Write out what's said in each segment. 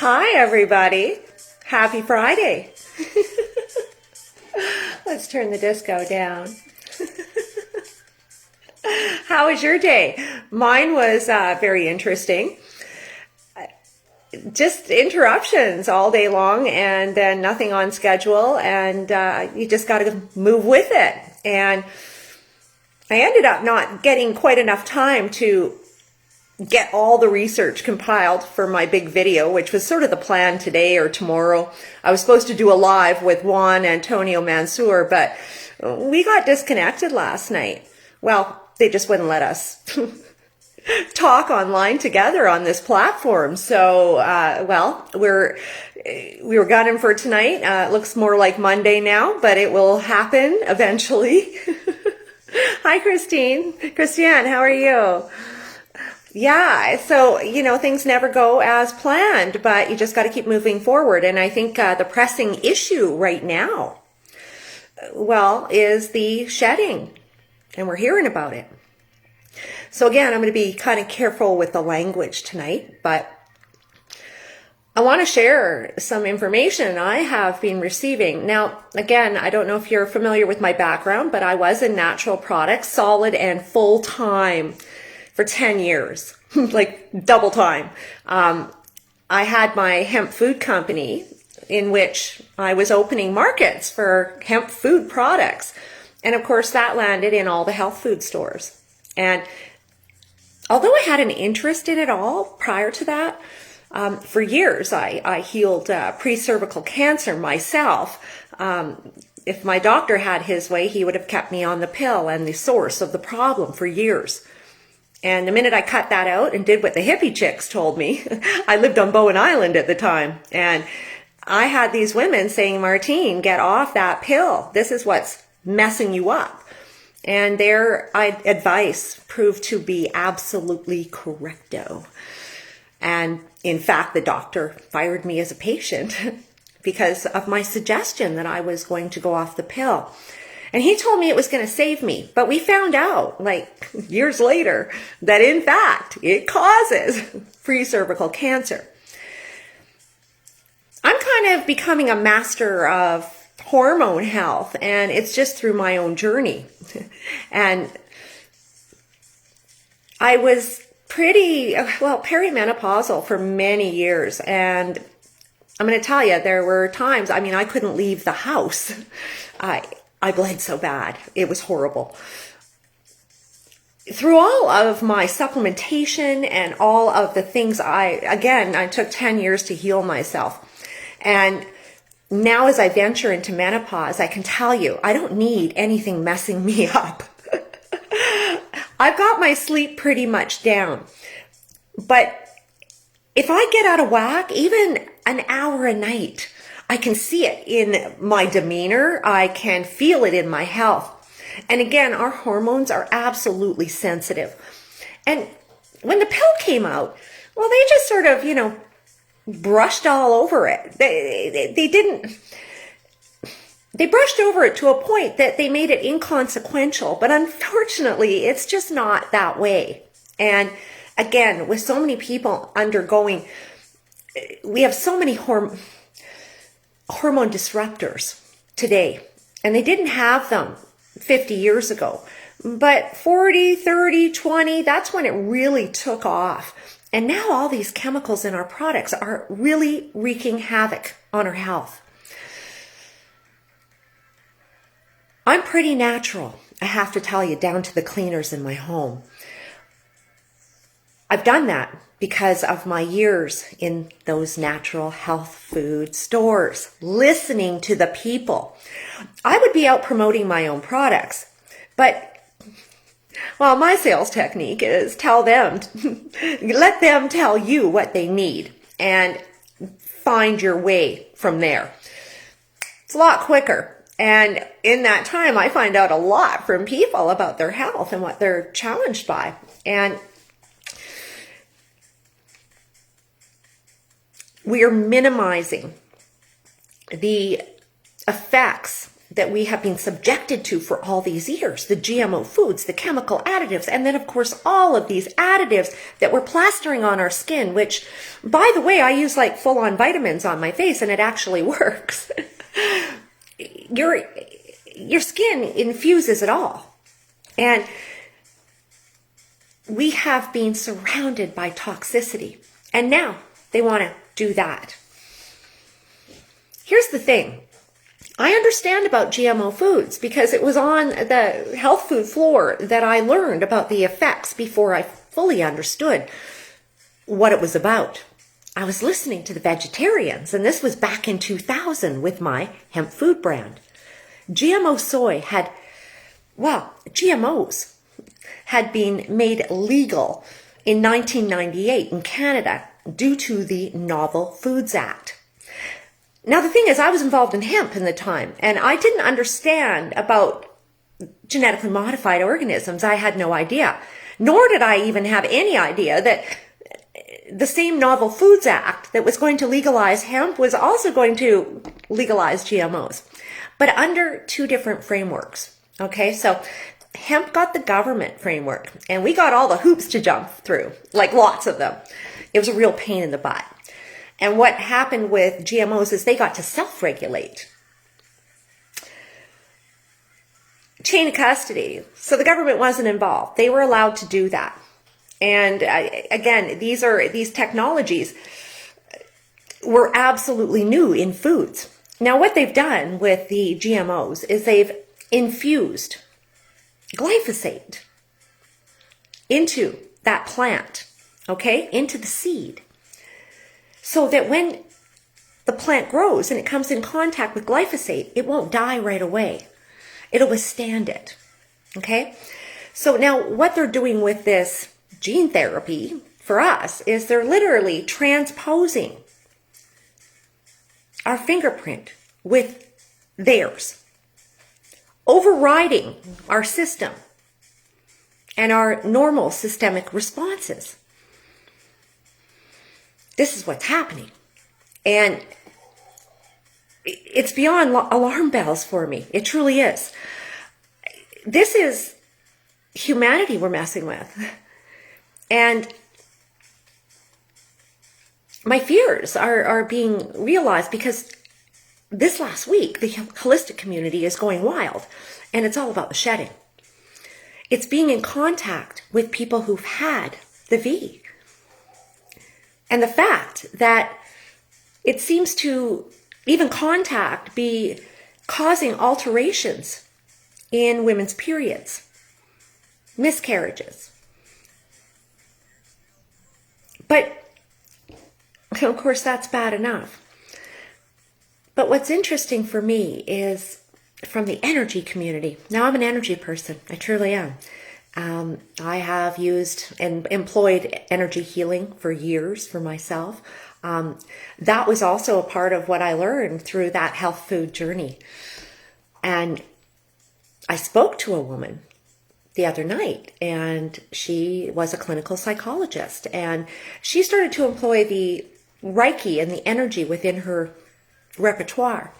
Hi, everybody. Happy Friday. Let's turn the disco down. How was your day? Mine was very interesting. Just interruptions all day long and then nothing on schedule, and you just got to move with it. And I ended up not getting quite enough time to get all the research compiled for my big video, which was sort of the plan today or tomorrow. I was supposed to do a live with Juan Antonio Mansour, but we got disconnected last night. Well, they just wouldn't let us talk online together on this platform. So, we were gunning for tonight. It looks more like Monday now, but it will happen eventually. Hi, Christine. Christiane, how are you? Yeah, so, things never go as planned, but you just got to keep moving forward. And I think the pressing issue right now, is the shedding. And we're hearing about it. So again, I'm going to be kind of careful with the language tonight, but I want to share some information I have been receiving. Now, again, I don't know if you're familiar with my background, but I was in natural products, solid and full time, for 10 years, like double time. I had my hemp food company in which I was opening markets for hemp food products. And of course, that landed in all the health food stores. And although I had an interest in it all prior to that, for years I healed pre-cervical cancer myself. If my doctor had his way, he would have kept me on the pill and the source of the problem for years. And the minute I cut that out and did what the hippie chicks told me, I lived on Bowen Island at the time, and I had these women saying, Martine, get off that pill. This is what's messing you up. And their advice proved to be absolutely correcto. And in fact, the doctor fired me as a patient because of my suggestion that I was going to go off the pill. And he told me it was going to save me. But we found out, like years later, that in fact, it causes pre-cervical cancer. I'm kind of becoming a master of hormone health, and it's just through my own journey. And I was perimenopausal for many years. And I'm going to tell you, there were times, I couldn't leave the house. I bled so bad. It was horrible. Through all of my supplementation and all of the things I took 10 years to heal myself. And now as I venture into menopause, I can tell you, I don't need anything messing me up. I've got my sleep pretty much down. But if I get out of whack, even an hour a night, I can see it in my demeanor. I can feel it in my health. And again, our hormones are absolutely sensitive. And when the pill came out, they just sort of, brushed all over it. They brushed over it to a point that they made it inconsequential. But unfortunately, it's just not that way. And again, with so many people undergoing, we have so many hormone disruptors today, and they didn't have them 50 years ago. But 40, 30, 20, that's when it really took off. And now all these chemicals in our products are really wreaking havoc on our health. I'm pretty natural, I have to tell you, down to the cleaners in my home. I've done that because of my years in those natural health food stores, listening to the people. I would be out promoting my own products, but my sales technique is let them tell you what they need and find your way from there. It's a lot quicker. And in that time, I find out a lot from people about their health and what they're challenged by. And we are minimizing the effects that we have been subjected to for all these years, the GMO foods, the chemical additives, and then of course all of these additives that we're plastering on our skin, which, by the way, I use like full-on vitamins on my face and it actually works. Your skin infuses it all. And we have been surrounded by toxicity. And now they want to do that. Here's the thing. I understand about GMO foods because it was on the health food floor that I learned about the effects before I fully understood what it was about. I was listening to the vegetarians, and this was back in 2000 with my hemp food brand. GMO soy GMOs had been made legal in 1998 in Canada due to the Novel Foods Act. Now, the thing is, I was involved in hemp in the time, and I didn't understand about genetically modified organisms. I had no idea, nor did I even have any idea that the same Novel Foods Act that was going to legalize hemp was also going to legalize GMOs, but under two different frameworks. Okay, so hemp got the government framework, and we got all the hoops to jump through, like lots of them. It was a real pain in the butt. And what happened with GMOs is they got to self-regulate. Chain of custody. So the government wasn't involved. They were allowed to do that. And again, these technologies were absolutely new in foods. Now, what they've done with the GMOs is they've infused glyphosate into that plant, okay, into the seed. So that when the plant grows and it comes in contact with glyphosate, it won't die right away. It'll withstand it. Okay? So now what they're doing with this gene therapy for us is they're literally transposing our fingerprint with theirs, overriding our system and our normal systemic responses. This is what's happening. And it's beyond alarm bells for me. It truly is. This is humanity we're messing with. And my fears are being realized because this last week, the holistic community is going wild. And it's all about the shedding. It's being in contact with people who've had the V. And the fact that it seems to, even contact, be causing alterations in women's periods, miscarriages. But, of course, that's bad enough. But what's interesting for me is from the energy community. Now, I'm an energy person. I truly am. I have used and employed energy healing for years for myself. That was also a part of what I learned through that health food journey. And I spoke to a woman the other night, and she was a clinical psychologist, and she started to employ the Reiki and the energy within her repertoire.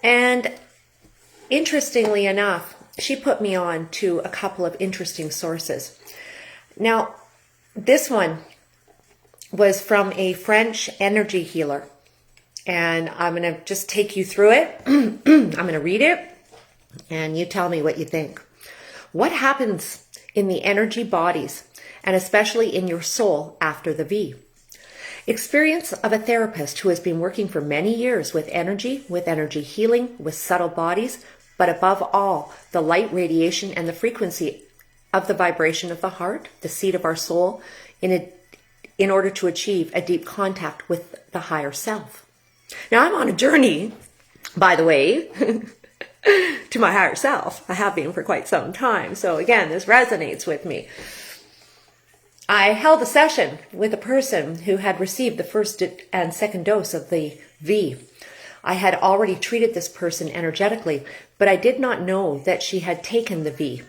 And interestingly enough, she put me on to a couple of interesting sources. Now, this one was from a French energy healer, and I'm going to just take you through it. I'm going to read it, and you tell me what you think. What happens in the energy bodies, and especially in your soul after the V? Experience of a therapist who has been working for many years with energy healing, with subtle bodies, but above all, the light radiation and the frequency of the vibration of the heart, the seat of our soul, in order to achieve a deep contact with the higher self. Now, I'm on a journey, by the way, to my higher self. I have been for quite some time. So again, this resonates with me. I held a session with a person who had received the first and second dose of the V. I had already treated this person energetically, but I did not know that she had taken the V.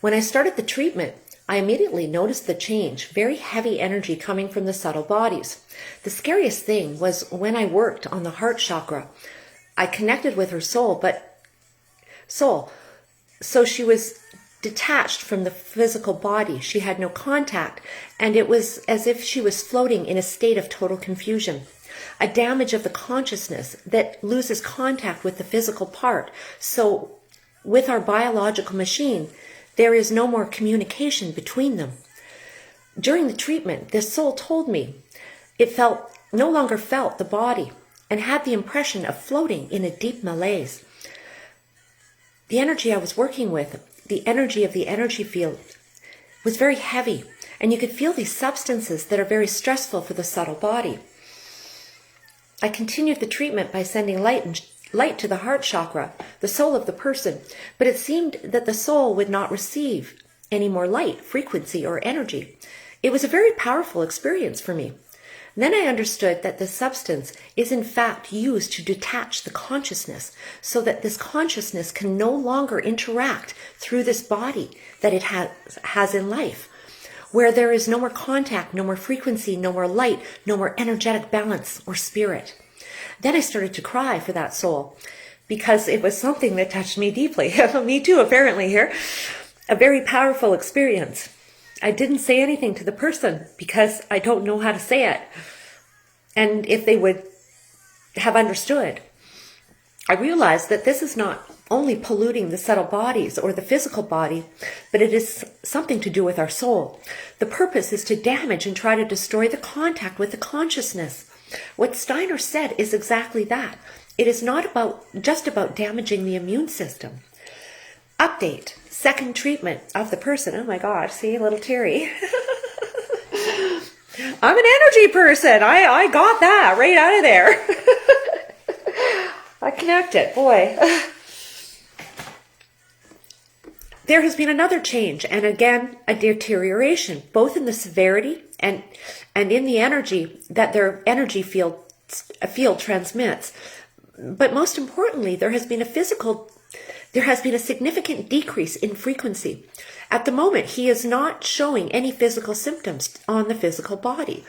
When I started the treatment, I immediately noticed the change, very heavy energy coming from the subtle bodies. The scariest thing was when I worked on the heart chakra. I connected with her soul. So she was detached from the physical body. She had no contact, and it was as if she was floating in a state of total confusion, a damage of the consciousness that loses contact with the physical part. So with our biological machine, there is no more communication between them. During the treatment, the soul told me it no longer felt the body and had the impression of floating in a deep malaise. The energy I was working with, the energy of the energy field, was very heavy, and you could feel these substances that are very stressful for the subtle body. I continued the treatment by sending light to the heart chakra, the soul of the person, but it seemed that the soul would not receive any more light, frequency, or energy. It was a very powerful experience for me. Then I understood that the substance is in fact used to detach the consciousness so that this consciousness can no longer interact through this body that it has in life, where there is no more contact, no more frequency, no more light, no more energetic balance or spirit. Then I started to cry for that soul because it was something that touched me deeply. Me too, apparently here. A very powerful experience. I didn't say anything to the person because I don't know how to say it. And if they would have understood, I realized that this is not only polluting the subtle bodies or the physical body, but it is something to do with our soul. The purpose is to damage and try to destroy the contact with the consciousness. What Steiner said is exactly that. It is not just about damaging the immune system. Update. Second treatment of the person. Oh my God, see, a little teary. I'm an energy person. I got that right out of there. I connected, boy. There has been another change, and again, a deterioration, both in the severity and in the energy that their energy field transmits. But most importantly, there has been a significant decrease in frequency. At the moment, he is not showing any physical symptoms on the physical body.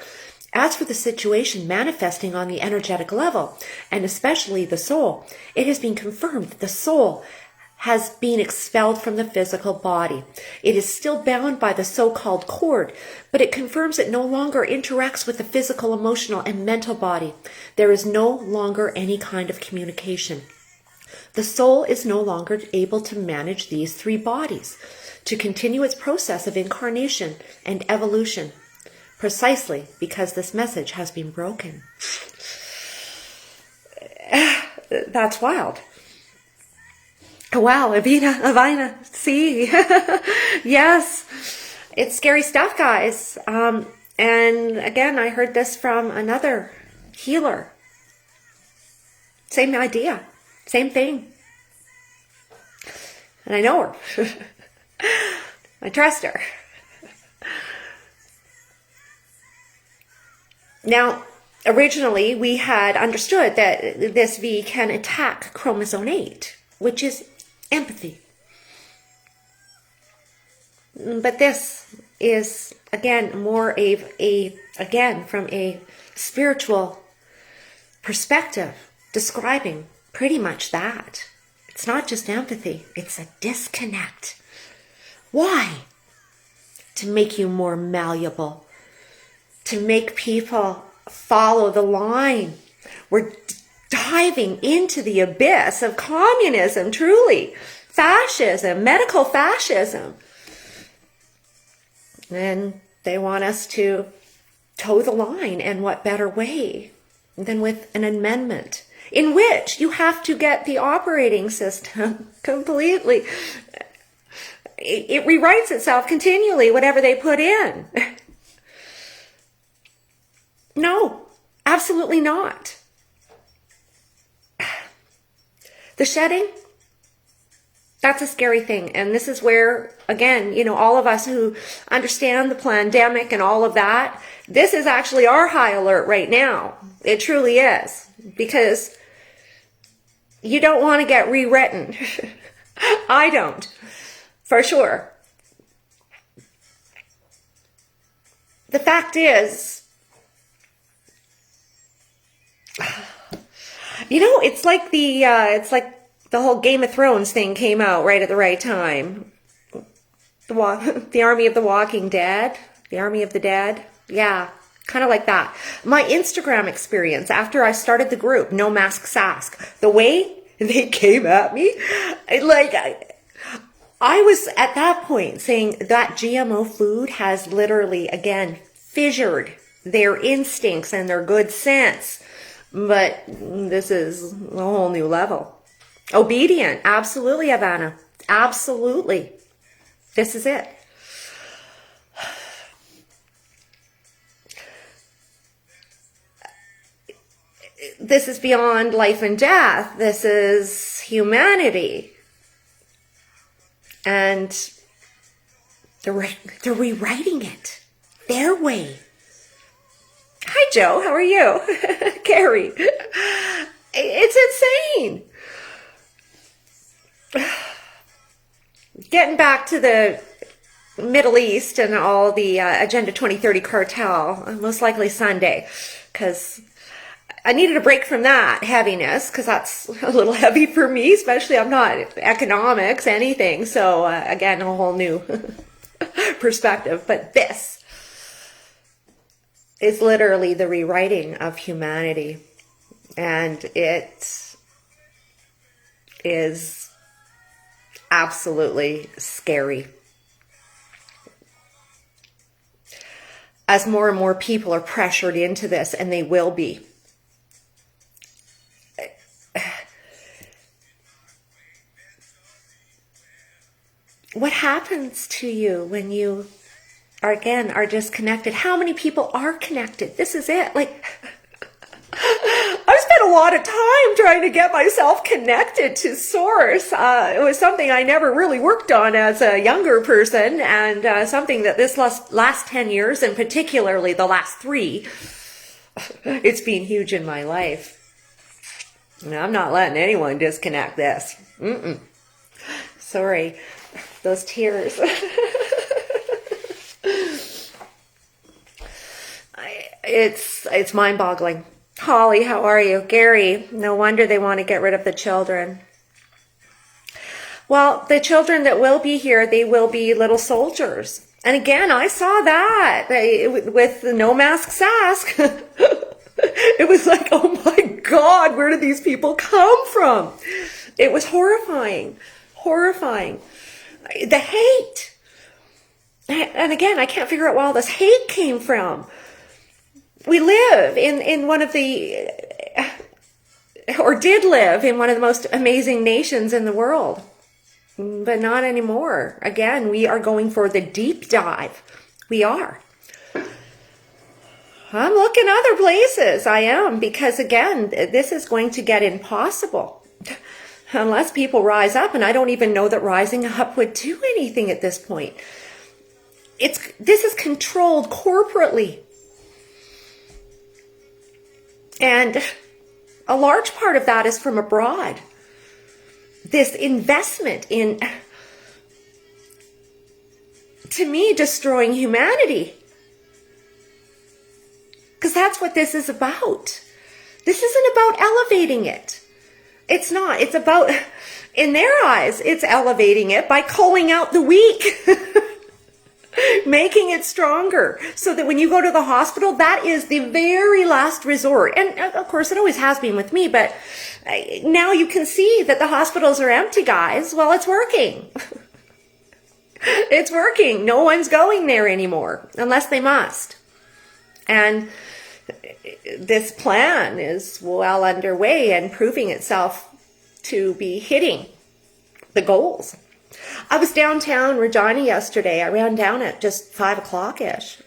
As for the situation manifesting on the energetic level, and especially the soul, it has been confirmed that the soul has been expelled from the physical body. It is still bound by the so-called cord, but it confirms it no longer interacts with the physical, emotional, and mental body. There is no longer any kind of communication. The soul is no longer able to manage these three bodies, to continue its process of incarnation and evolution, precisely because this message has been broken. That's wild. Wow, Avina, see? Yes, it's scary stuff, guys. And again, I heard this from another healer. Same idea, same thing. And I know her. I trust her. Now, originally, we had understood that this V can attack chromosome 8, which is empathy. But this is, again, more again, from a spiritual perspective, describing pretty much that. It's not just empathy, it's a disconnect. Why? To make you more malleable, to make people follow the line. We're diving into the abyss of communism, truly. Fascism, medical fascism. And they want us to toe the line, and what better way than with an amendment in which you have to get the operating system completely. It rewrites itself continually, whatever they put in. No, absolutely not. The shedding, that's a scary thing. And this is where, again, all of us who understand the pandemic and all of that, this is actually our high alert right now. It truly is. Because you don't want to get rewritten. I don't, for sure. The fact is, It's like the whole Game of Thrones thing came out right at the right time. The Army of the Walking Dead, the Army of the Dead. Yeah, kind of like that. My Instagram experience after I started the group, No Mask Sask, the way they came at me, like I was at that point saying that GMO food has literally, again, fissured their instincts and their good sense. But this is a whole new level. Obedient. Absolutely, Havana. Absolutely. This is it. This is beyond life and death. This is humanity. And they're rewriting it their way. Hi, Joe. How are you? Carrie. It's insane. Getting back to the Middle East and all the Agenda 2030 cartel, most likely Sunday, because I needed a break from that heaviness, because that's a little heavy for me, especially I'm not economics, anything. So again, a whole new perspective. But this is literally the rewriting of humanity. And it is absolutely scary. As more and more people are pressured into this, and they will be. What happens to you when you are disconnected? How many people are connected? This is it. Like, I've spent a lot of time trying to get myself connected to Source. It was something I never really worked on as a younger person, and something that this last 10 years, and particularly the last 3, it's been huge in my life. And I'm not letting anyone disconnect this. Sorry, those tears. It's mind-boggling. Holly, how are you? Gary, no wonder they want to get rid of the children. Well, the children that will be here, they will be little soldiers. And again, I saw that with the No Mask Sask. It was like, oh my God, where did these people come from? It was horrifying, horrifying. The hate. And again, I can't figure out where all this hate came from. We live in one of the, or did live in one of the most amazing nations in the world, but not anymore. Again, we are going for the deep dive. We are. I'm looking other places. I am, because again, this is going to get impossible unless people rise up. And I don't even know that rising up would do anything at this point. This is controlled corporately. And a large part of that is from abroad. This investment in, to me, destroying humanity. Because that's what this is about. This isn't about elevating it. It's not. It's about, in their eyes, it's elevating it by culling out the weak. Making it stronger, so that when you go to the hospital, that is the very last resort. And of course, it always has been with me, but now you can see that the hospitals are empty, guys. Well, it's working. It's working. No one's going there anymore unless they must. And this plan is well underway and proving itself to be hitting the goals. I was downtown Regina yesterday. I ran down at just 5 o'clock-ish.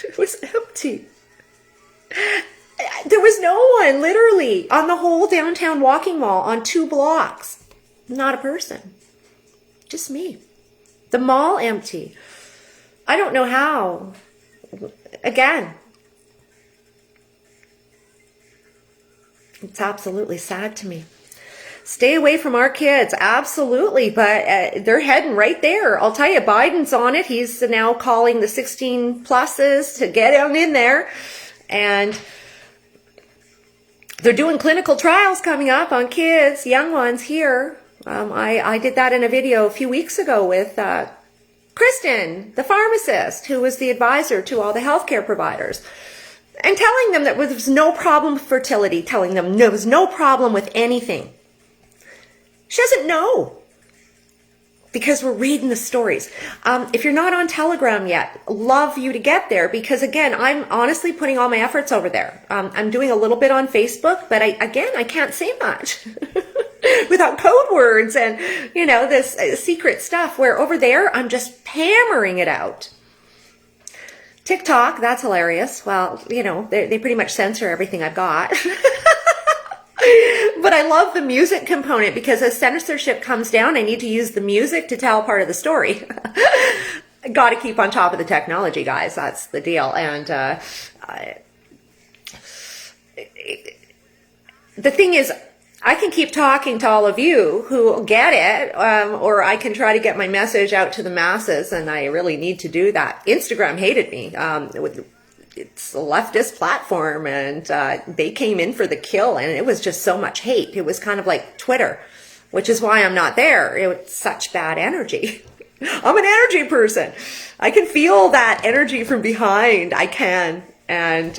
It was empty. There was no one, literally, on the whole downtown walking mall on 2 blocks. Not a person. Just me. The mall empty. I don't know how. Again, it's absolutely sad to me. Stay away from our kids, absolutely, but they're heading right there. I'll tell you, Biden's on it. He's now calling the 16 pluses to get them in there. And They're doing clinical trials coming up on kids, young ones here. I did that in a video a few weeks ago with Kristen, the pharmacist, who was the advisor to all the healthcare providers, and telling them that there was no problem with fertility, telling them there was no problem with anything. She doesn't know, because we're reading the stories. If you're not on Telegram yet, love you to get there, because again, I'm honestly putting all my efforts over there. I'm doing a little bit on Facebook, but I can't say much without code words and, this secret stuff, where over there, I'm just hammering it out. TikTok, that's hilarious. Well, they pretty much censor everything I've got. But I love the music component, because as censorship comes down, I need to use the music to tell part of the story. Got to keep on top of the technology, guys. That's the deal. And the thing is, I can keep talking to all of you who get it, or I can try to get my message out to the masses, and I really need to do that. Instagram hated me. It's a leftist platform, and they came in for the kill, and it was just so much hate. It was kind of like Twitter, which is why I'm not there. It was such bad energy. I'm an energy person. I can feel that energy from behind. I can. And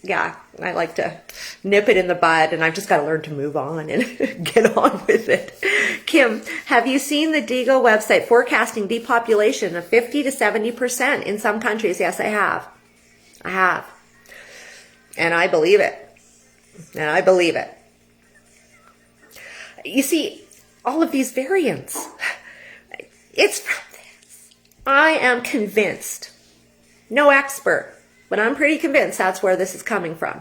yeah, I like to nip it in the bud, and I've just got to learn to move on and get on with it. Kim, have you seen the DIGO website forecasting depopulation of 50 to 70% in some countries? Yes, I have. I have. And I believe it. And I believe it. You see, all of these variants, it's from this. I am convinced. No expert, but I'm pretty convinced that's where this is coming from.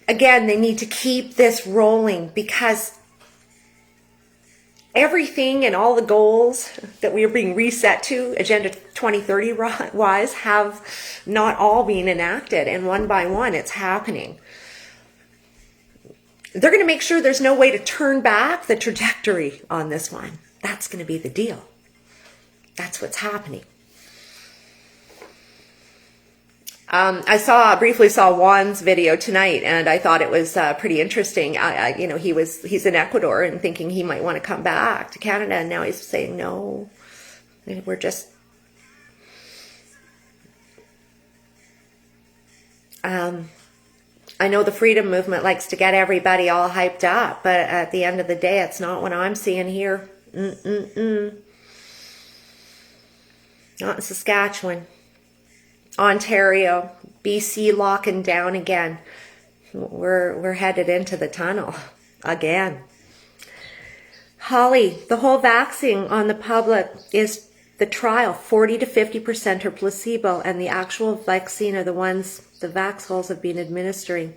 Again, they need to keep this rolling, because everything and all the goals that we are being reset to, Agenda 2030 wise, have not all been enacted. And one by one, it's happening. They're going to make sure there's no way to turn back the trajectory on this one. That's going to be the deal. That's what's happening. I briefly saw Juan's video tonight, and I thought it was pretty interesting. He's in Ecuador and thinking he might want to come back to Canada, and now he's saying no. We're just I know the freedom movement likes to get everybody all hyped up, but at the end of the day, it's not what I'm seeing here. Not in Saskatchewan. Ontario, BC locking down again. We're headed into the tunnel again. Holly, the whole vaccine on the public is the trial. 40 to 50% are placebo, and the actual vaccine are the ones the vaxholes have been administering.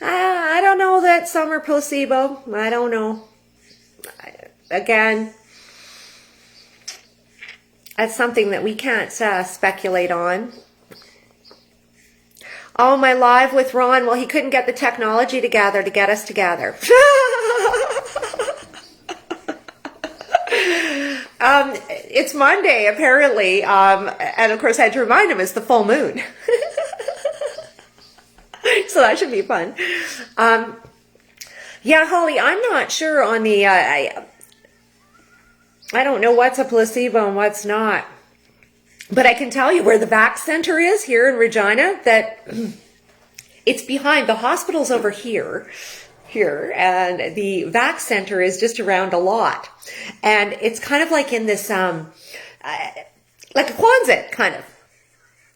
I don't know that some are placebo. I don't know. Again, that's something that we can't speculate on. Oh, my live with Ron. Well, he couldn't get the technology together to get us together. It's Monday, apparently. And of course, I had to remind him it's the full moon. So that should be fun. Yeah, Holly, I'm not sure on the... I don't know what's a placebo and what's not. But I can tell you where the Vax Center is here in Regina, that it's behind. The hospital's over here, and the Vax Center is just around a lot. And it's kind of like in this, like a Quonset, kind of.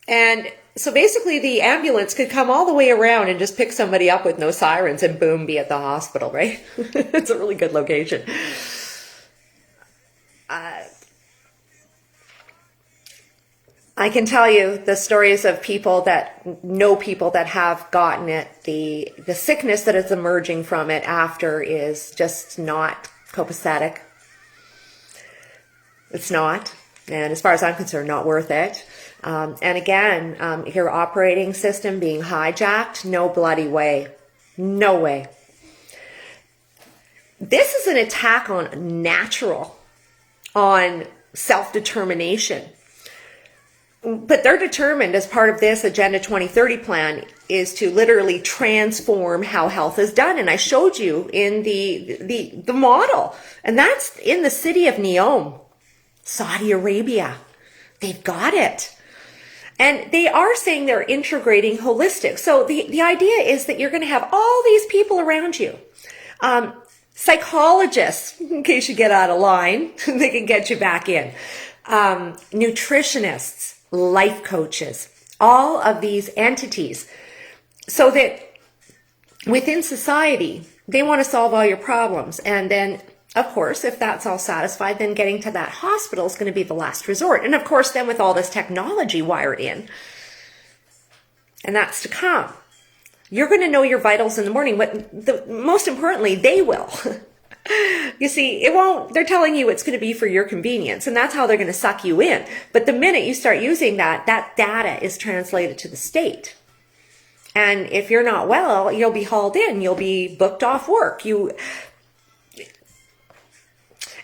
And so basically the ambulance could come all the way around and just pick somebody up with no sirens and boom, be at the hospital, right? It's a really good location. I can tell you the stories of people that know people that have gotten it. The sickness that is emerging from it after is just not copacetic. It's not. And as far as I'm concerned, not worth it. And again, your operating system being hijacked, no bloody way. No way. This is an attack on natural, on self-determination. But they're determined as part of this Agenda 2030 plan is to literally transform how health is done. And I showed you in the model, and that's in the city of Neom, Saudi Arabia. They've got it. And they are saying they're integrating holistic. So the idea is that you're going to have all these people around you. Psychologists, in case you get out of line, they can get you back in. Nutritionists, life coaches, all of these entities. So that within society, they want to solve all your problems. And then, of course, if that's all satisfied, then getting to that hospital is going to be the last resort. And of course, then with all this technology wired in, and that's to come, you're going to know your vitals in the morning, but most importantly, they will. You see, they're telling you it's going to be for your convenience, and that's how they're going to suck you in. But the minute you start using that data is translated to the state. And if you're not well, you'll be hauled in, you'll be booked off work. And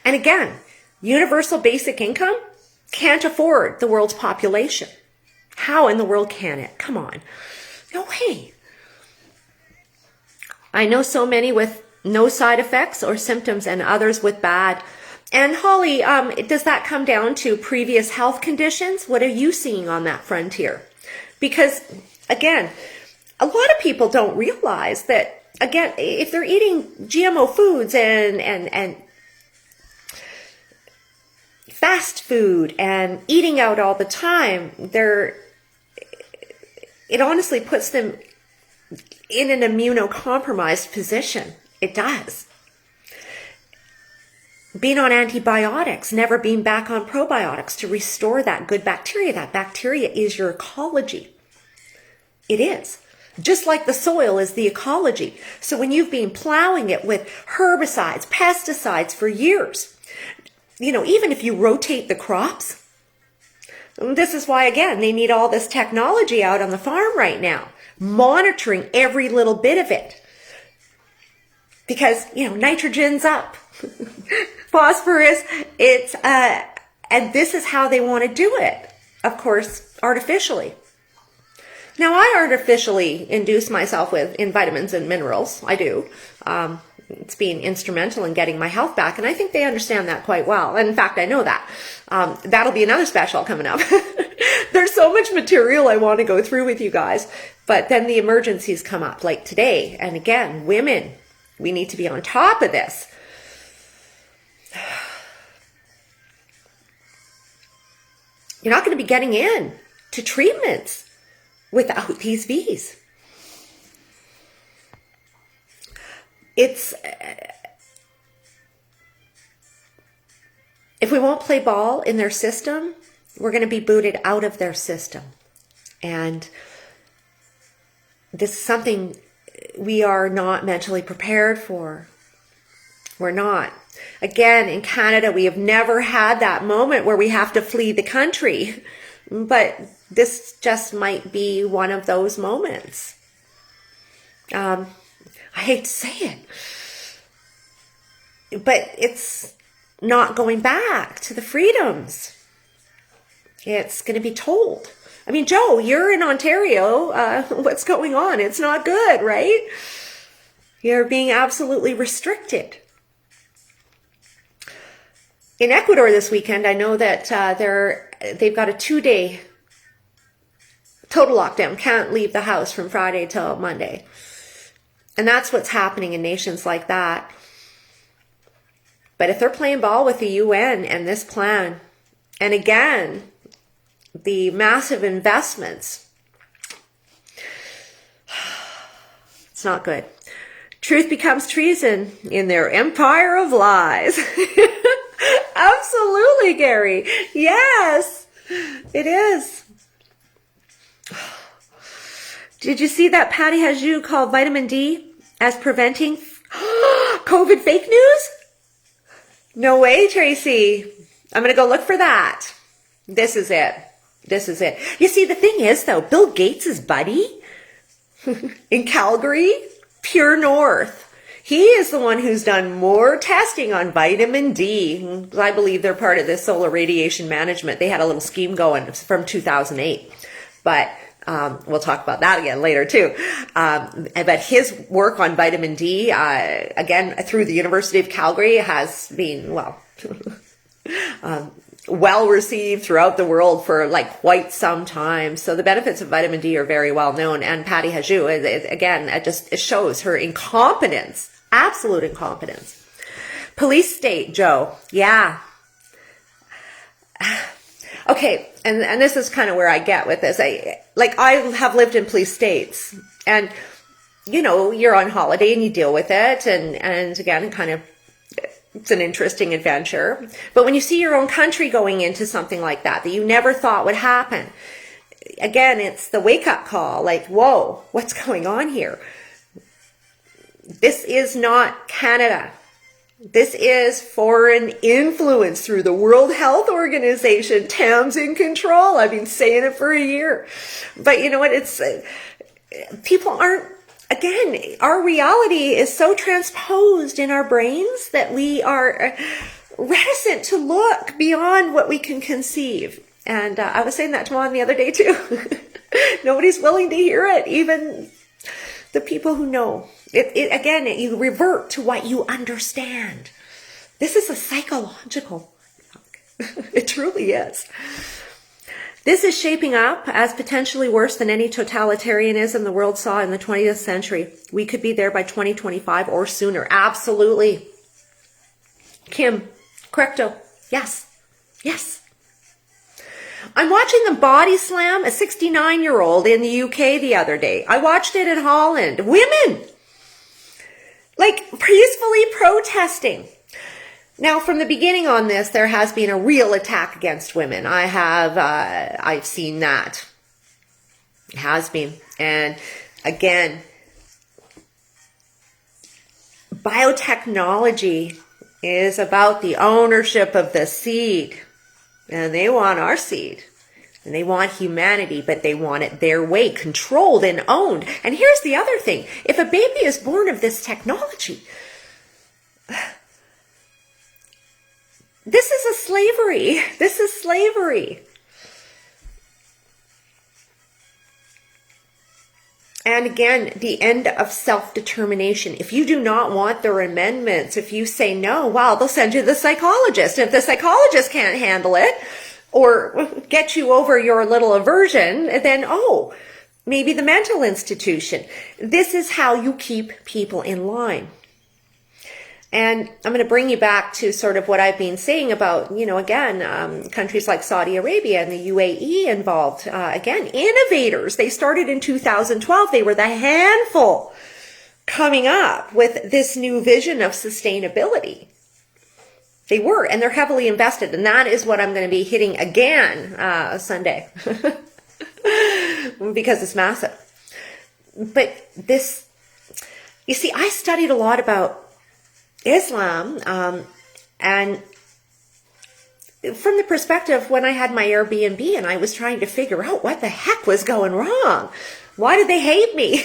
again, universal basic income can't afford the world's population. How in the world can it? Come on. No way. I know so many with no side effects or symptoms and others with bad. And Holly, does that come down to previous health conditions? What are you seeing on that frontier? Because again, a lot of people don't realize that, again, if they're eating GMO foods and fast food and eating out all the time, it honestly puts them in an immunocompromised position. It does. Being on antibiotics, never being back on probiotics to restore that good bacteria. That bacteria is your ecology. It is. Just like the soil is the ecology. So when you've been plowing it with herbicides, pesticides for years, even if you rotate the crops, this is why, again, they need all this technology out on the farm right now, monitoring every little bit of it. Because, nitrogen's up, phosphorus, and this is how they want to do it. Of course, artificially. Now, I artificially induce myself in vitamins and minerals. I do. It's been instrumental in getting my health back, and I think they understand that quite well. And in fact, I know that. That'll be another special coming up. There's so much material I want to go through with you guys, but then the emergencies come up, like today. And again, women, we need to be on top of this. You're not going to be getting in to treatments without these V's. If we won't play ball in their system, we're going to be booted out of their system. And this is something we are not mentally prepared for. We're not. Again, in Canada, we have never had that moment where we have to flee the country. But this just might be one of those moments. I hate to say it, but it's not going back to the freedoms. It's going to be told. I mean, Joe, you're in Ontario. What's going on? It's not good, right? You're being absolutely restricted. In Ecuador this weekend, I know that they've got a 2-day total lockdown. Can't leave the house from Friday till Monday. And that's what's happening in nations like that. But if they're playing ball with the UN and this plan, and again, the massive investments, it's not good. Truth becomes treason in their empire of lies. Absolutely, Gary. Yes, it is. Did you see that Patty Hajdu called vitamin D as preventing COVID fake news? No way, Tracy. I'm going to go look for that. This is it. This is it. You see, the thing is, though, Bill Gates' buddy in Calgary, Pure North. He is the one who's done more testing on vitamin D. I believe they're part of this solar radiation management. They had a little scheme going from 2008, but we'll talk about that again later too. But his work on vitamin D, again, through the University of Calgary has been, well, well received throughout the world for like quite some time. So the benefits of vitamin D are very well known. And Patty Hajdu, again, it shows her incompetence, absolute incompetence. Police state, Joe. Yeah. Okay. And this is kind of where I get with this. I have lived in police states, and you know, you're on holiday and you deal with it. And again, kind of, it's an interesting adventure. But when you see your own country going into something like that you never thought would happen, again, it's the wake-up call, like, whoa, what's going on here? This is not Canada. This is foreign influence through the World Health Organization. Tam's in control. I've been saying it for a year. But you know what? It's people aren't, again, our reality is so transposed in our brains that we are reticent to look beyond what we can conceive. And I was saying that to Mom the other day too. Nobody's willing to hear it, even the people who know. Again, you revert to what you understand. This is a psychological. It truly is. This is shaping up as potentially worse than any totalitarianism the world saw in the 20th century. We could be there by 2025 or sooner. Absolutely. Kim, correcto. Yes. Yes. I'm watching the body slam a 69-year-old in the UK the other day. I watched it in Holland. Women! Like, peacefully protesting. Now, from the beginning on this, there has been a real attack against women. I've seen that. It has been. And again, biotechnology is about the ownership of the seed. And they want our seed. And they want humanity, but they want it their way, controlled and owned. And here's the other thing. If a baby is born of this technology, this is a slavery. This is slavery. And again, the end of self-determination. If you do not want their amendments, if you say no, well, they'll send you to the psychologist. And if the psychologist can't handle it or get you over your little aversion, then, maybe the mental institution. This is how you keep people in line. And I'm going to bring you back to sort of what I've been saying about, again, countries like Saudi Arabia and the UAE involved. Again, innovators. They started in 2012. They were the handful coming up with this new vision of sustainability. They were, and they're heavily invested. And that is what I'm going to be hitting again Sunday because it's massive. But this, you see, I studied a lot about Islam, and from the perspective when I had my Airbnb and I was trying to figure out what the heck was going wrong. Why did they hate me?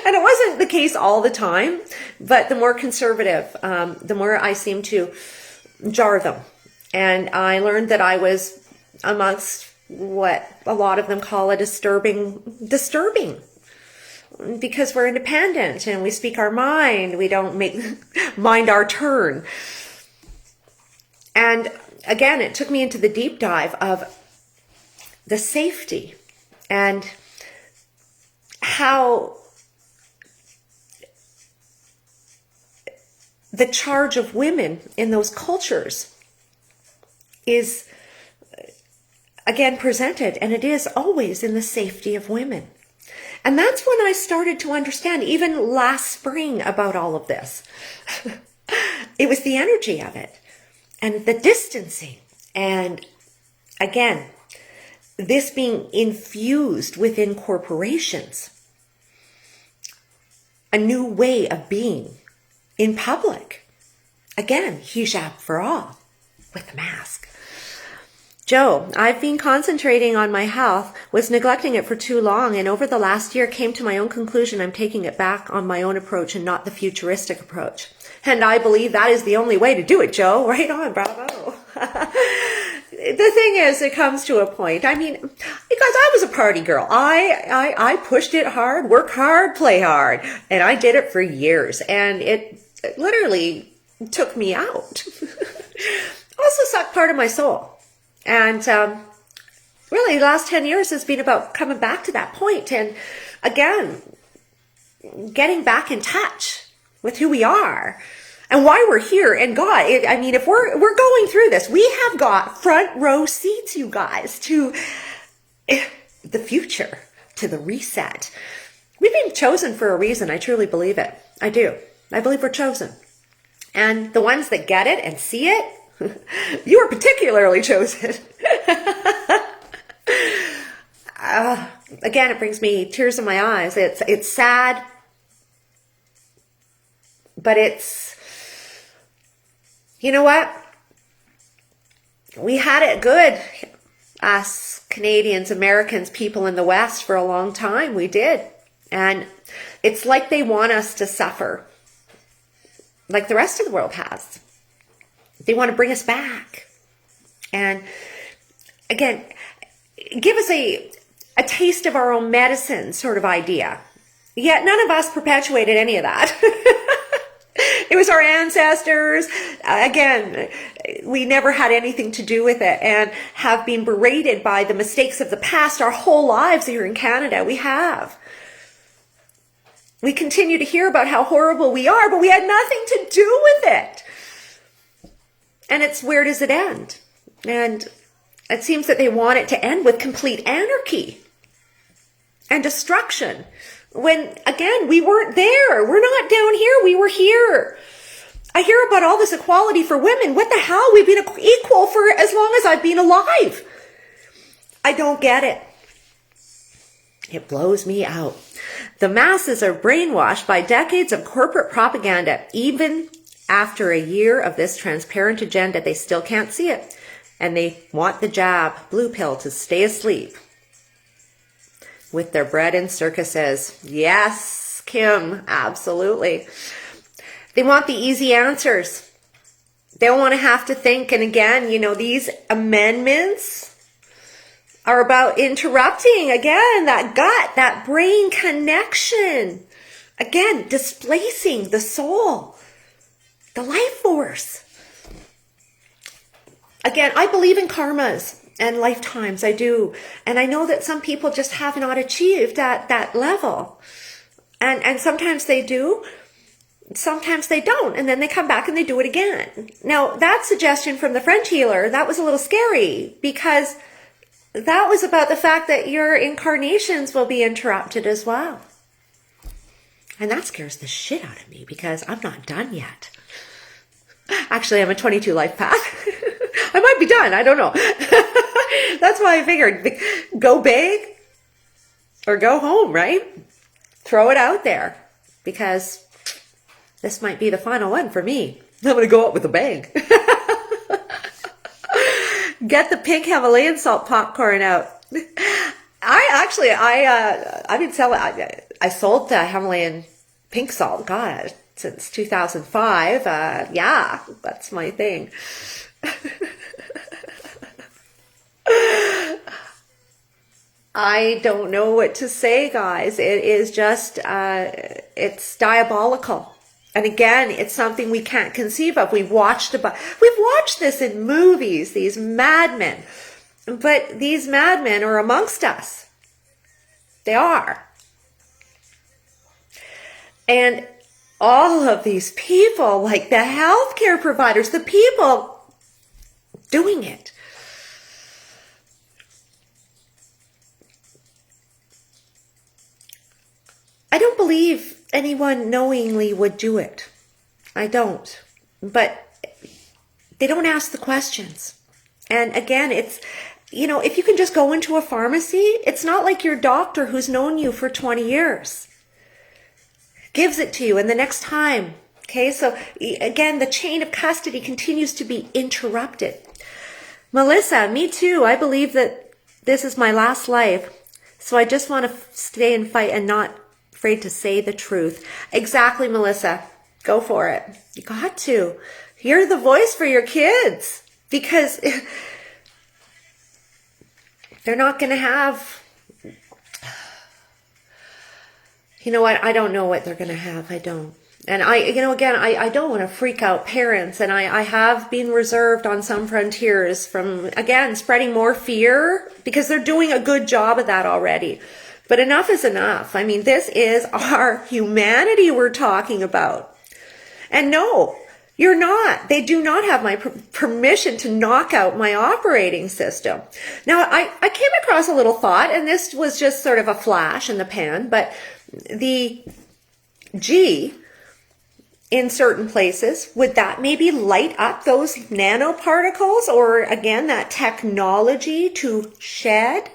And it wasn't the case all the time, but the more conservative, the more I seemed to jar them. And I learned that I was amongst what a lot of them call a disturbing, because we're independent and we speak our mind. We don't mind our turn. And again, it took me into the deep dive of the safety and how the charge of women in those cultures is again presented, and it is always in the safety of women. And that's when I started to understand, even last spring, about all of this. It was the energy of it and the distancing. And again, this being infused within corporations, a new way of being in public. Again, hijab for all with the mask. Joe, I've been concentrating on my health, was neglecting it for too long, and over the last year came to my own conclusion I'm taking it back on my own approach and not the futuristic approach. And I believe that is the only way to do it, Joe. Right on, bravo. The thing is, it comes to a point. I mean, because I was a party girl. I pushed it hard, work hard, play hard. And I did it for years. And it literally took me out. Also sucked part of my soul. And really, the last 10 years has been about coming back to that point. And again, getting back in touch with who we are and why we're here. And God, I mean, if we're going through this, we have got front row seats, you guys, to the future, to the reset. We've been chosen for a reason. I truly believe it. I do. I believe we're chosen. And the ones that get it and see it, you are particularly chosen. Again, it brings me tears in my eyes. It's sad, but it's, you know what? We had it good, us Canadians, Americans, people in the West, for a long time. We did. And it's like they want us to suffer like the rest of the world has. They want to bring us back. And again, give us a taste of our own medicine sort of idea. Yet none of us perpetuated any of that. It was our ancestors. Again, we never had anything to do with it and have been berated by the mistakes of the past our whole lives here in Canada. We have. We continue to hear about how horrible we are, but we had nothing to do with it. And it's, where does it end? And it seems that they want it to end with complete anarchy and destruction. When, again, we weren't there. We're not down here. We were here. I hear about all this equality for women. What the hell? We've been equal for as long as I've been alive. I don't get it. It blows me out. The masses are brainwashed by decades of corporate propaganda. Even after a year of this transparent agenda, they still can't see it. And they want the jab, blue pill, to stay asleep with their bread and circuses. Yes, Kim, absolutely. They want the easy answers. They don't want to have to think. And again, you know, these amendments are about interrupting, again, that gut, that brain connection. Again, displacing the soul, the life force. Again, I believe in karmas and lifetimes, I do. And I know that some people just have not achieved that level. And sometimes they do, sometimes they don't. And then they come back and they do it again. Now, that suggestion from the French healer, that was a little scary, because that was about the fact that your incarnations will be interrupted as well. And that scares the shit out of me, because I'm not done yet. Actually, I'm a 22 life path. I might be done. I don't know. That's why I figured, go big or go home, right? Throw it out there, because this might be the final one for me. I'm going to go out with a bang. Get the pink Himalayan salt popcorn out. I've been selling, I sold Himalayan pink salt, God, since 2005. Yeah, that's my thing. I don't know what to say, guys. It is just, it's diabolical. And again, it's something we can't conceive of. We've watched this in movies, these madmen. But these madmen are amongst us. They are. And all of these people, like the healthcare providers, the people doing it. I don't believe anyone knowingly would do it. I don't. But they don't ask the questions. And again, it's, you know, if you can just go into a pharmacy, it's not like your doctor who's known you for 20 years gives it to you and the next time. Okay, so again, the chain of custody continues to be interrupted. Melissa, me too. I believe that this is my last life. So I just want to stay and fight and not afraid to say the truth. Exactly, Melissa. Go for it. You got to. You're the voice for your kids, because they're not going to have, you know what? I don't know what they're going to have. I don't. And I don't want to freak out parents. And I have been reserved on some frontiers from, again, spreading more fear, because they're doing a good job of that already. But enough is enough. I mean, this is our humanity we're talking about. And no, you're not. They do not have my permission to knock out my operating system. Now, I came across a little thought, and this was just sort of a flash in the pan, but the G in certain places, would that maybe light up those nanoparticles, or again, that technology to shed?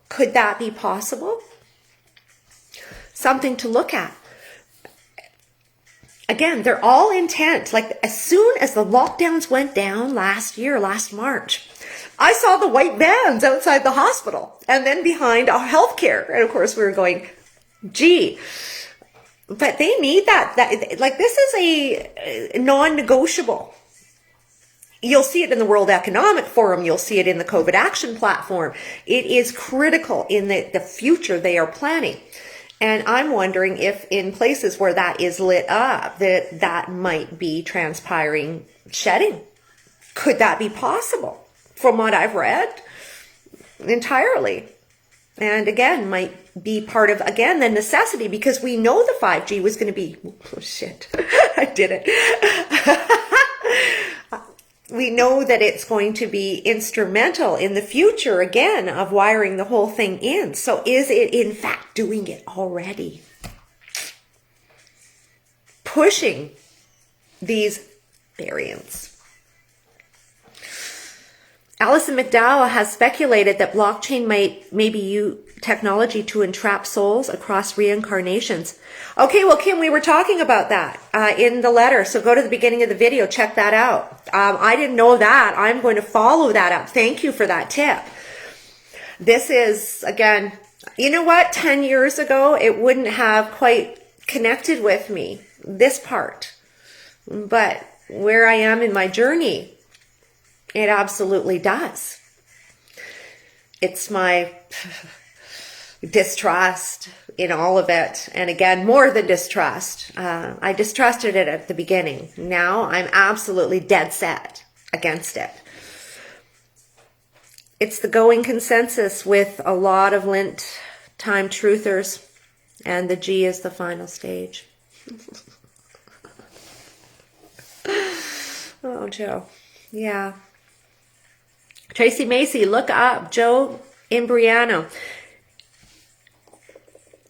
Could that be possible? Something to look at. Again, they're all intent. Like, as soon as the lockdowns went down last March, I saw the white vans outside the hospital and then behind our healthcare. And of course, we were going, gee, but they need that, like, this is a non-negotiable. You'll see it in the World Economic Forum. You'll see it in the COVID Action Platform. It is critical in the future they are planning. And I'm wondering if in places where that is lit up, that might be transpiring shedding. Could that be possible? From what I've read, entirely. And again, might be part of, again, the necessity, because we know the 5G was going to be, oh shit, I did it. We know that it's going to be instrumental in the future, again, of wiring the whole thing in. So is it in fact doing it already? Pushing these variants. Alison McDowell has speculated that blockchain might maybe use technology to entrap souls across reincarnations. Okay, well, Kim, we were talking about that in the letter. So go to the beginning of the video, check that out. I didn't know that. I'm going to follow that up. Thank you for that tip. This is, again, you know what? 10 years ago, it wouldn't have quite connected with me, this part. But where I am in my journey, it absolutely does. It's my distrust in all of it. And again, more than distrust. I distrusted it at the beginning. Now I'm absolutely dead set against it. It's the going consensus with a lot of Lent time truthers. And the G is the final stage. Oh, Joe. Yeah. Tracy Macy, look up Joe Imbriano.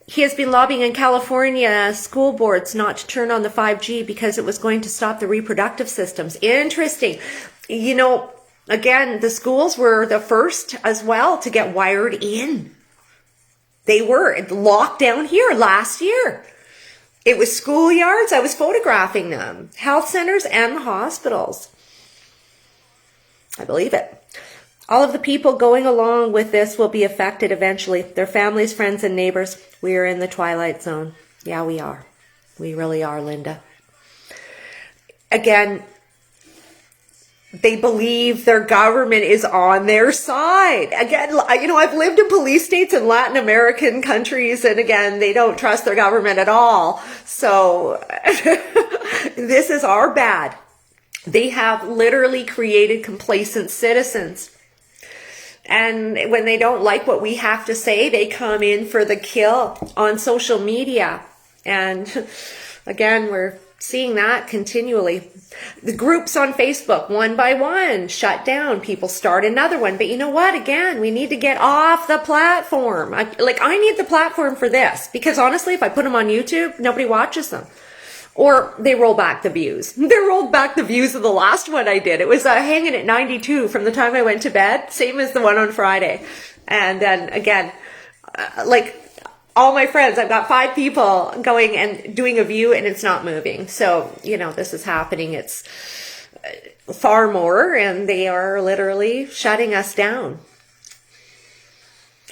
He has been lobbying in California school boards not to turn on the 5G because it was going to stop the reproductive systems. Interesting. You know, again, the schools were the first as well to get wired in. They were locked down here last year. It was schoolyards. I was photographing them. Health centers and the hospitals. I believe it. All of the people going along with this will be affected eventually. Their families, friends, and neighbors. We are in the twilight zone. Yeah, we are. We really are, Linda. Again, they believe their government is on their side. Again, you know, I've lived in police states in Latin American countries, and again, they don't trust their government at all. So this is our bad. They have literally created complacent citizens. And when they don't like what we have to say, they come in for the kill on social media. And again, we're seeing that continually. The groups on Facebook, one by one, shut down. People start another one. But you know what? Again, we need to get off the platform. I need the platform for this. Because honestly, if I put them on YouTube, nobody watches them. Or they roll back the views. They rolled back the views of the last one I did. It was hanging at 92 from the time I went to bed. Same as the one on Friday. And then again, like all my friends, I've got 5 people going and doing a view and it's not moving. So, you know, this is happening. It's far more, and they are literally shutting us down.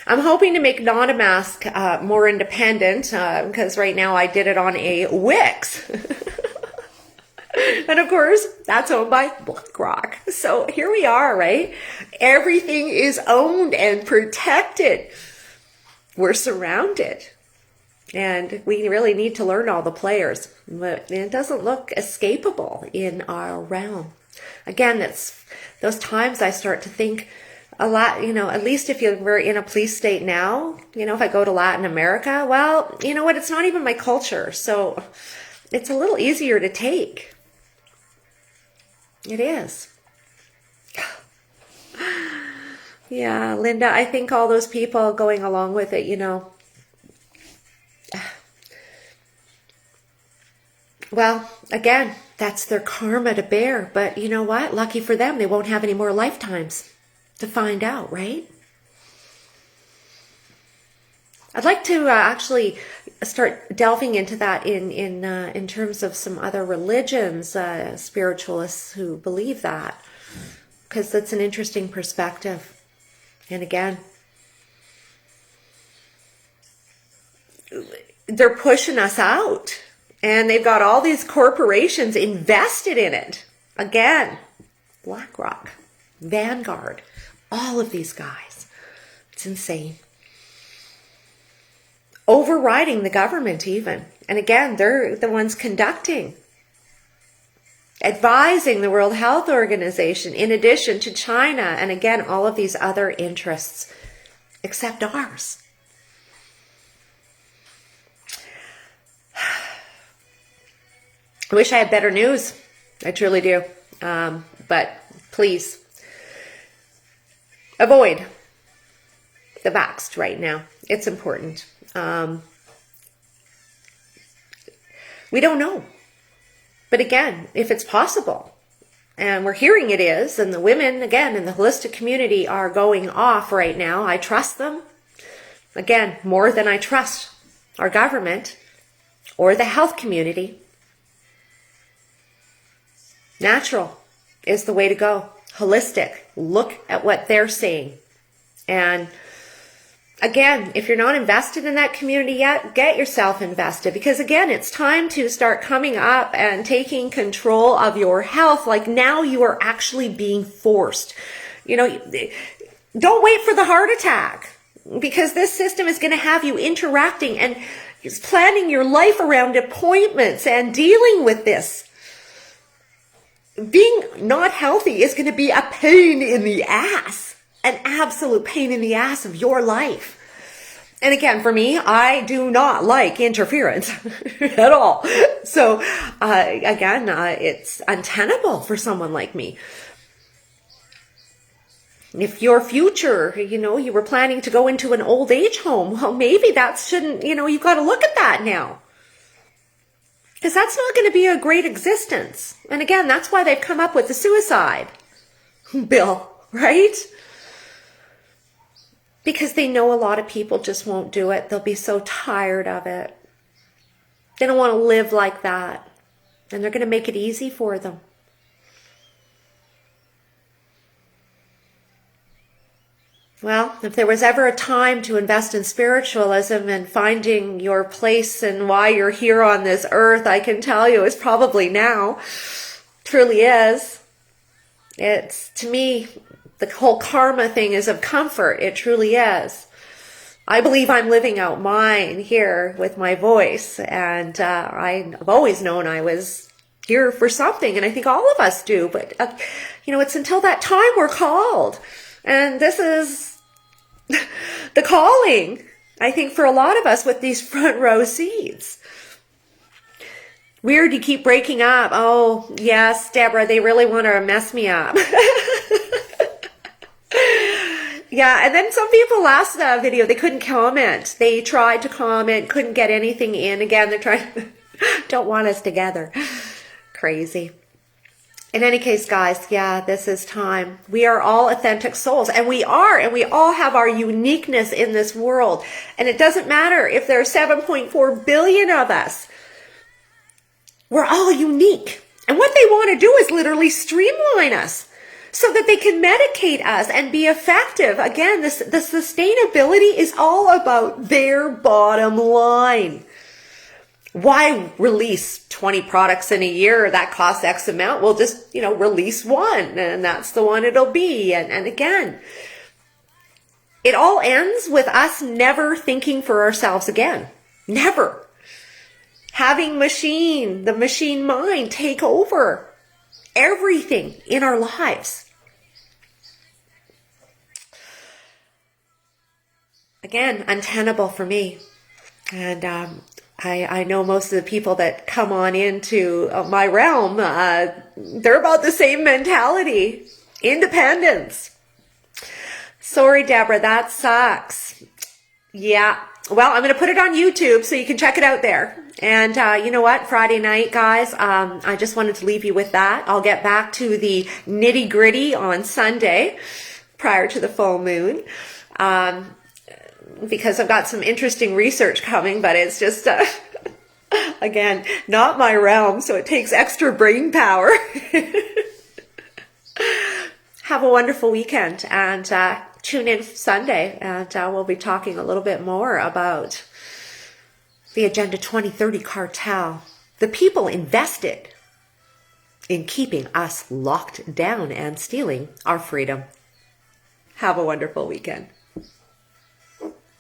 I'm hoping to make Not a Mask more independent, because right now I did it on a Wix. And of course, that's owned by BlackRock. So here we are, right? Everything is owned and protected. We're surrounded. And we really need to learn all the players. But it doesn't look escapable in our realm. Again, it's those times I start to think a lot, at least if you're in a police state now, if I go to Latin America, well, you know what? It's not even my culture. So it's a little easier to take. It is. Yeah, Linda, I think all those people going along with it, well, again, that's their karma to bear. But you know what? Lucky for them, they won't have any more lifetimes to find out, right? I'd like to actually start delving into that in terms of some other religions, spiritualists who believe that, because that's an interesting perspective. And again, they're pushing us out, and they've got all these corporations invested in it. Again, BlackRock, Vanguard, all of these guys. It's insane. Overriding the government even. And again, they're the ones conducting, advising the World Health Organization, in addition to China, and again, all of these other interests, except ours. I wish I had better news. I truly do. But please, avoid the vaxxed right now. It's important. We don't know. But again, if it's possible, and we're hearing it is, and the women, again, in the holistic community are going off right now, I trust them. Again, more than I trust our government or the health community. Natural is the way to go. Holistic. Look at what they're saying. And again, if you're not invested in that community yet, get yourself invested, because again, it's time to start coming up and taking control of your health. Like now you are actually being forced. Don't wait for the heart attack, because this system is going to have you interacting and planning your life around appointments and dealing with this. Being not healthy is going to be a pain in the ass. An absolute pain in the ass of your life. And again, for me, I do not like interference at all. So, again, it's untenable for someone like me. If your future, you were planning to go into an old age home, well, maybe that shouldn't, you've got to look at that now. Because that's not going to be a great existence. And again, that's why they've come up with the suicide bill, right? Because they know a lot of people just won't do it. They'll be so tired of it. They don't want to live like that. And they're going to make it easy for them. Well, if there was ever a time to invest in spiritualism and finding your place and why you're here on this earth, I can tell you it's probably now. Truly is. It's, to me, the whole karma thing is of comfort. It truly is. I believe I'm living out mine here with my voice. And I've always known I was here for something. And I think all of us do. But, it's until that time we're called. And this is the calling, I think, for a lot of us with these front row seats. Weird, you keep breaking up. Oh, yes, Deborah, they really want to mess me up. Yeah, and then some people last video, they couldn't comment. They tried to comment, couldn't get anything in. Again, they're trying, don't want us together. Crazy. In any case, guys, yeah, this is time. We are all authentic souls, and we all have our uniqueness in this world. And it doesn't matter if there are 7.4 billion of us. We're all unique, And what they want to do is literally streamline us so that they can medicate us and be effective. Again, the sustainability is all about their bottom line. Why release 20 products in a year that costs X amount? We'll just, release one, and that's the one it'll be. And again, it all ends with us never thinking for ourselves again. Never. Having the machine mind take over everything in our lives. Again, untenable for me. And I know most of the people that come on into my realm, they're about the same mentality. Independence. Sorry, Deborah, that sucks. Yeah. Well, I'm going to put it on YouTube so you can check it out there. And you know what? Friday night, guys, I just wanted to leave you with that. I'll get back to the nitty gritty on Sunday prior to the full moon. Because I've got some interesting research coming, but it's just, again, not my realm, so it takes extra brain power. Have a wonderful weekend, and tune in Sunday, and we'll be talking a little bit more about the Agenda 2030 cartel, the people invested in keeping us locked down and stealing our freedom. Have a wonderful weekend.